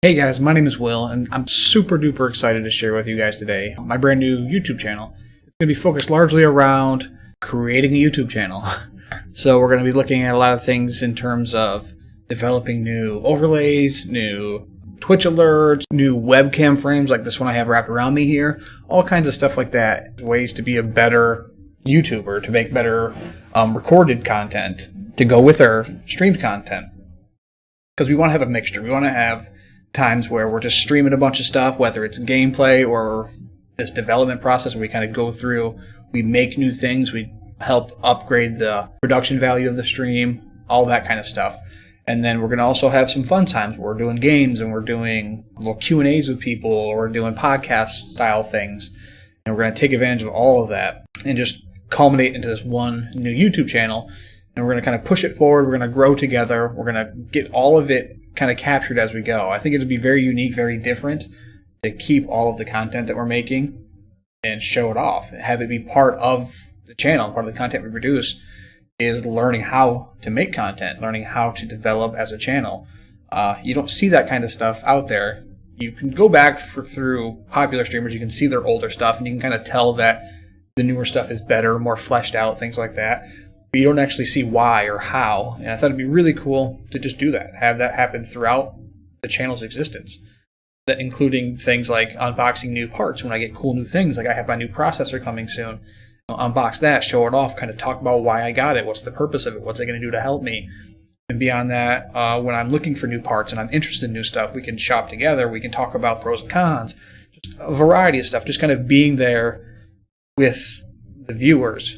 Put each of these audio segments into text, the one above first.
Hey guys, my name is Will, and I'm super duper excited to share with you guys today my brand new YouTube channel. It's going to be focused largely around creating a YouTube channel. So we're going to be looking at a lot of things in terms of developing new overlays, new Twitch alerts, new webcam frames like this one I have wrapped around me here, all kinds of stuff like that. Ways to be a better YouTuber, to make better recorded content to go with our streamed content. Because we want to have a mixture. We want to have times where we're just streaming a bunch of stuff, whether it's gameplay or this development process where we kind of go through, we make new things, we help upgrade the production value of the stream, all that kind of stuff. And then we're going to also have some fun times where we're doing games and we're doing little Q&As with people, or we're doing podcast style things. And we're going to take advantage of all of that and just culminate into this one new YouTube channel. And we're going to kind of push it forward. We're going to grow together. We're going to get all of it kind of captured as we go. I think it'll be very unique, very different to keep all of the content that we're making and show it off. Have it be part of the channel, part of the content we produce is learning how to make content, learning how to develop as a channel. You don't see that kind of stuff out there. You can go back through popular streamers, you can see their older stuff, and you can kind of tell that the newer stuff is better, more fleshed out, things like that. But you don't actually see why or how. And I thought it'd be really cool to just do that, have that happen throughout the channel's existence. That including things like unboxing new parts when I get cool new things, like I have my new processor coming soon. I'll unbox that, show it off, kind of talk about why I got it, what's the purpose of it, what's it going to do to help me. And beyond that, when I'm looking for new parts and I'm interested in new stuff, we can shop together, we can talk about pros and cons, just a variety of stuff, just kind of being there with the viewers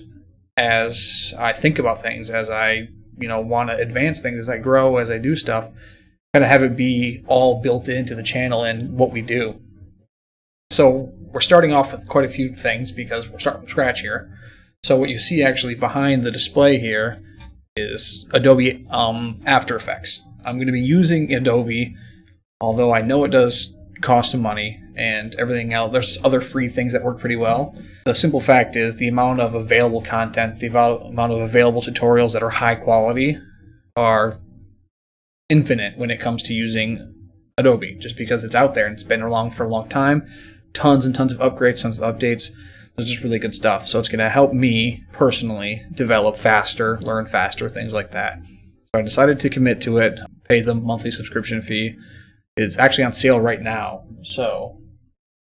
as I think about things, as I want to advance things, as I grow, as I do stuff, kind of have it be all built into the channel and what we do. So we're starting off with quite a few things because we're starting from scratch here. So what you see actually behind the display here is Adobe After Effects. I'm going to be using Adobe, although I know it does cost some money and everything else. There's other free things that work pretty well. The simple fact is the amount of available content, the amount of available tutorials that are high quality are infinite when it comes to using Adobe, just because it's out there and it's been around for a long time. Tons and tons of upgrades, tons of updates. There's just really good stuff. So it's going to help me personally develop faster, learn faster, things like that. So I decided to commit to it, pay the monthly subscription fee. It's actually on sale right now, so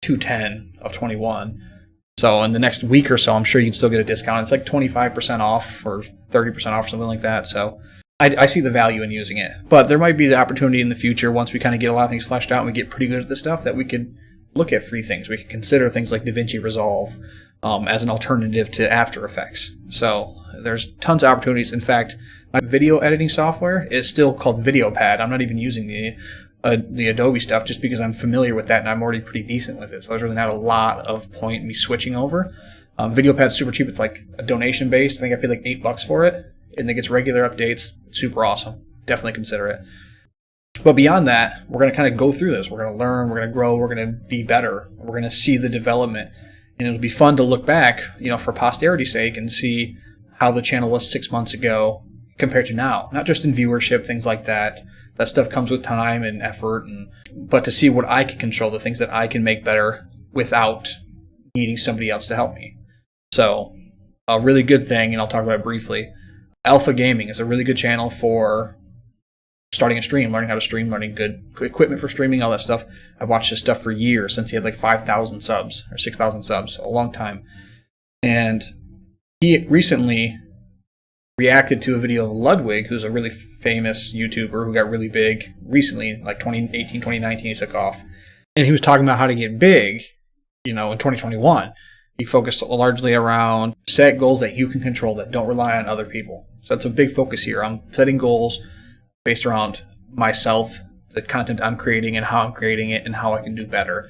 $210 of $21. So in the next week or so, I'm sure you can still get a discount. It's like 25% off or 30% off, something like that. So I see the value in using it. But there might be the opportunity in the future, once we kind of get a lot of things fleshed out and we get pretty good at this stuff, that we could look at free things. We could consider things like DaVinci Resolve as an alternative to After Effects. So there's tons of opportunities. In fact, my video editing software is still called VideoPad. I'm not even using the Adobe stuff just because I'm familiar with that and I'm already pretty decent with it. So there's really not a lot of point in me switching over. VideoPad's super cheap. It's like a donation based. I think I paid like $8 for it, and it gets regular updates. It's super awesome. Definitely consider it. But beyond that, we're going to kind of go through this. We're going to learn, we're going to grow, we're going to be better. We're going to see the development. And it'll be fun to look back, for posterity's sake, and see how the channel was 6 months ago compared to now. Not just in viewership, things like that. That stuff comes with time and effort, but to see what I can control, the things that I can make better without needing somebody else to help me. So a really good thing, and I'll talk about it briefly, Alpha Gaming is a really good channel for starting a stream, learning how to stream, learning good equipment for streaming, all that stuff. I've watched his stuff for years, since he had like 5,000 subs or 6,000 subs, a long time. And he recently reacted to a video of Ludwig, who's a really famous YouTuber who got really big recently, like 2018, 2019, he took off. And he was talking about how to get big, in 2021. He focused largely around set goals that you can control, that don't rely on other people. So that's a big focus here. I'm setting goals based around myself, the content I'm creating and how I'm creating it and how I can do better,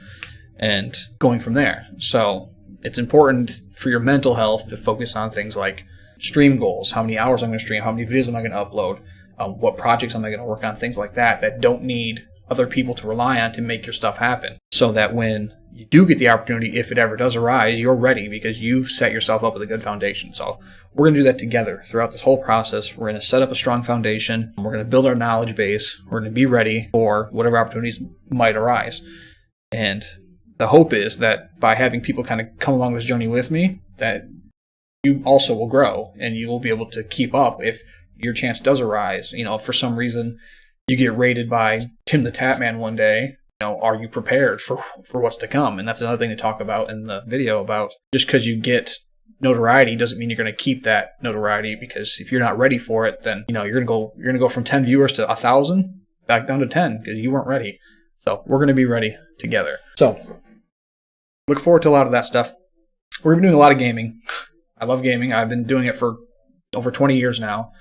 and going from there. So it's important for your mental health to focus on things like stream goals, how many hours I'm going to stream, how many videos am I going to upload, what projects am I going to work on, things like that don't need other people to rely on to make your stuff happen, so that when you do get the opportunity, if it ever does arise, you're ready because you've set yourself up with a good foundation. So we're going to do that together throughout this whole process. We're going to set up a strong foundation. We're going to build our knowledge base. We're going to be ready for whatever opportunities might arise. And the hope is that by having people kind of come along this journey with me, that you also will grow and you will be able to keep up if your chance does arise. You know, if for some reason you get raided by Tim the Tatman one day, you know, are you prepared for what's to come? And that's another thing to talk about in the video, about just because you get notoriety doesn't mean you're going to keep that notoriety, because if you're not ready for it, then, you know, you're going to go from 10 viewers to 1,000 back down to 10 because you weren't ready. So we're going to be ready together. So look forward to a lot of that stuff. We're doing a lot of gaming. I love gaming. I've been doing it for over 20 years now.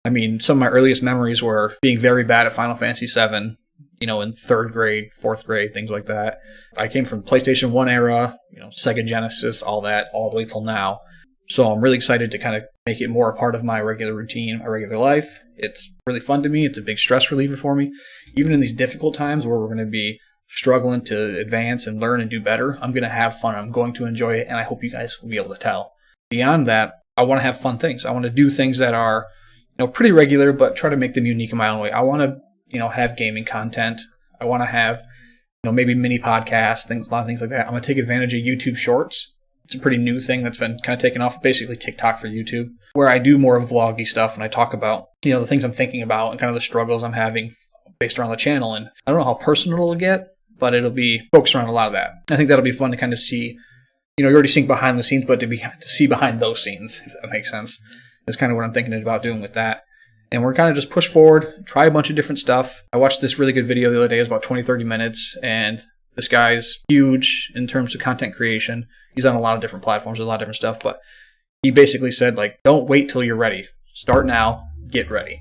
I mean, some of my earliest memories were being very bad at Final Fantasy VII, you know, in 3rd grade, 4th grade, things like that. I came from PlayStation 1 era, you know, Sega Genesis, all that, all the way till now. So I'm really excited to kind of make it more a part of my regular routine, my regular life. It's really fun to me. It's a big stress reliever for me. Even in these difficult times where we're going to be struggling to advance and learn and do better, I'm going to have fun. I'm going to enjoy it, and I hope you guys will be able to tell. Beyond that, I want to have fun things. I want to do things that are, you know, pretty regular, but try to make them unique in my own way. I want to, you know, have gaming content. I want to have, you know, maybe mini podcasts, a lot of things like that. I'm going to take advantage of YouTube Shorts. It's a pretty new thing that's been kind of taken off, basically TikTok for YouTube, where I do more vloggy stuff and I talk about, you know, the things I'm thinking about and kind of the struggles I'm having based around the channel. And I don't know how personal it'll get, but it'll be focused around a lot of that. I think that'll be fun to kind of see. You know, you already see behind the scenes, but to see behind those scenes, if that makes sense, is kind of what I'm thinking about doing with that. And we're kind of just push forward, try a bunch of different stuff. I watched this really good video the other day. It was about 20, 30 minutes, and this guy's huge in terms of content creation. He's on a lot of different platforms, a lot of different stuff, but he basically said, like, don't wait till you're ready. Start now, get ready.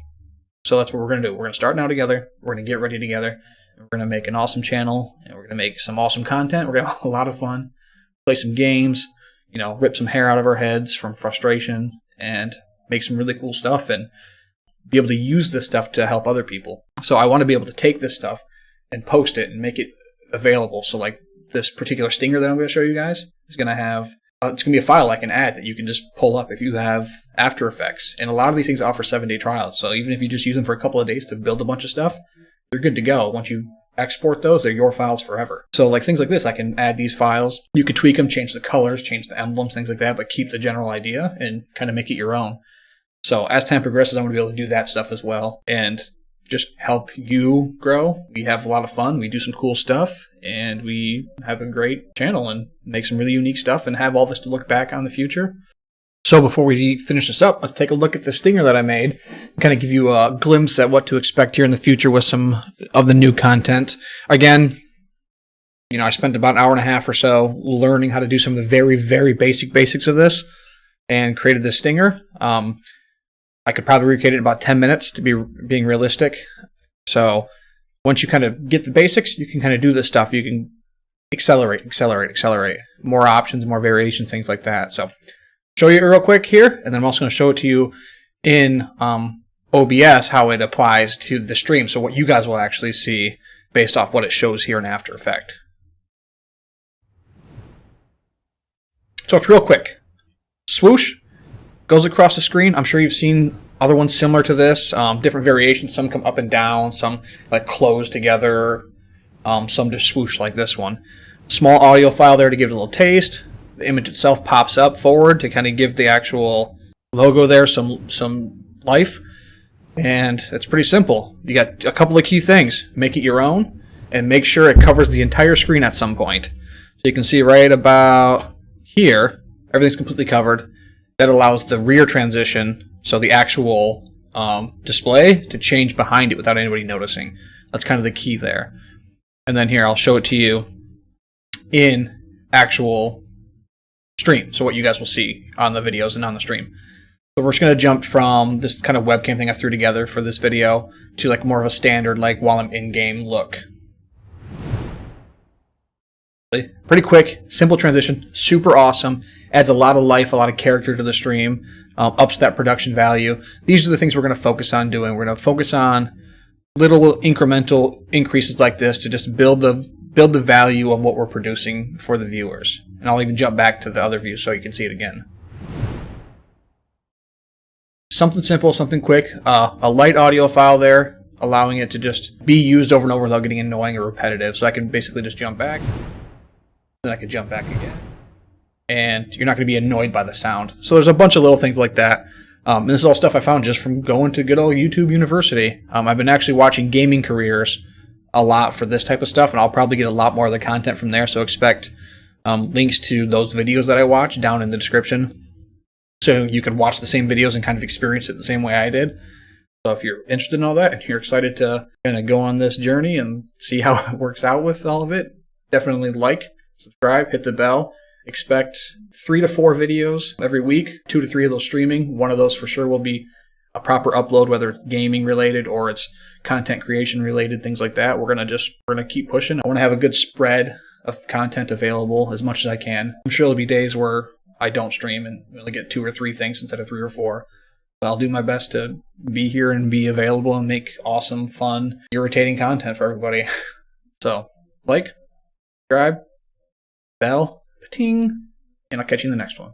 So that's what we're going to do. We're going to start now together. We're going to get ready together. We're going to make an awesome channel, and we're going to make some awesome content. We're going to have a lot of fun. Play some games, you know, rip some hair out of our heads from frustration, and make some really cool stuff and be able to use this stuff to help other people. So I want to be able to take this stuff and post it and make it available. So like this particular stinger that I'm going to show you guys is going to have, it's going to be a file like an ad that you can just pull up if you have After Effects. And a lot of these things offer 7-day trials. So even if you just use them for a couple of days to build a bunch of stuff, you're good to go. Once you export those, they're your files forever. So like things like this, I can add these files. You could tweak them, change the colors, change the emblems, things like that, but keep the general idea and kind of make it your own. So as time progresses, I'm going to be able to do that stuff as well and just help you grow. We have a lot of fun. We do some cool stuff, and we have a great channel and make some really unique stuff and have all this to look back on in the future. So before we finish this up, let's take a look at the stinger that I made, kind of give you a glimpse at what to expect here in the future with some of the new content. Again, you know, I spent about an hour and a half or so learning how to do some of the very, very basics of this and created this stinger. I could probably recreate it in about 10 minutes to be being realistic. So once you kind of get the basics, you can kind of do this stuff. You can accelerate. More options, more variations, things like that. So show you real quick here, and then I'm also going to show it to you in OBS how it applies to the stream. So what you guys will actually see based off what it shows here in After Effects. So it's real quick. Swoosh. Goes across the screen. I'm sure you've seen other ones similar to this. Different variations. Some come up and down. Some like close together. Some just swoosh like this one. Small audio file there to give it a little taste. The image itself pops up forward to kind of give the actual logo there some life. And it's pretty simple. You got a couple of key things. Make it your own and make sure it covers the entire screen at some point. So you can see right about here, everything's completely covered. That allows the rear transition, so the actual display, to change behind it without anybody noticing. That's kind of the key there. And then here, I'll show it to you in actual stream, so what you guys will see on the videos and on the stream. So we're just going to jump from this kind of webcam thing I threw together for this video to like more of a standard, like while I'm in-game look. Pretty quick, simple transition, super awesome, adds a lot of life, a lot of character to the stream, ups that production value. These are the things we're going to focus on doing. We're going to focus on little incremental increases like this to just build the value of what we're producing for the viewers. And I'll even jump back to the other view so you can see it again. Something simple, something quick, a light audio file there, allowing it to just be used over and over without getting annoying or repetitive. So I can basically just jump back, then I can jump back again. And you're not going to be annoyed by the sound. So there's a bunch of little things like that. And this is all stuff I found just from going to good old YouTube University. I've been actually watching gaming careers a lot for this type of stuff, and I'll probably get a lot more of the content from there. So expect links to those videos that I watch down in the description, so you can watch the same videos and kind of experience it the same way I did. So if you're interested in all that and you're excited to kind of go on this journey and see how it works out with all of it, definitely like, subscribe, hit the bell. Expect 3 to 4 videos every week, 2 to 3 of those streaming. One of those for sure will be a proper upload, whether it's gaming related or it's content creation related, things like that. We're gonna keep pushing. I want to have a good spread of content available as much as I can. I'm sure there'll be days where I don't stream and only get 2 or 3 things instead of 3 or 4. But I'll do my best to be here and be available and make awesome, fun, irritating content for everybody. So, like, subscribe, bell, ting, and I'll catch you in the next one.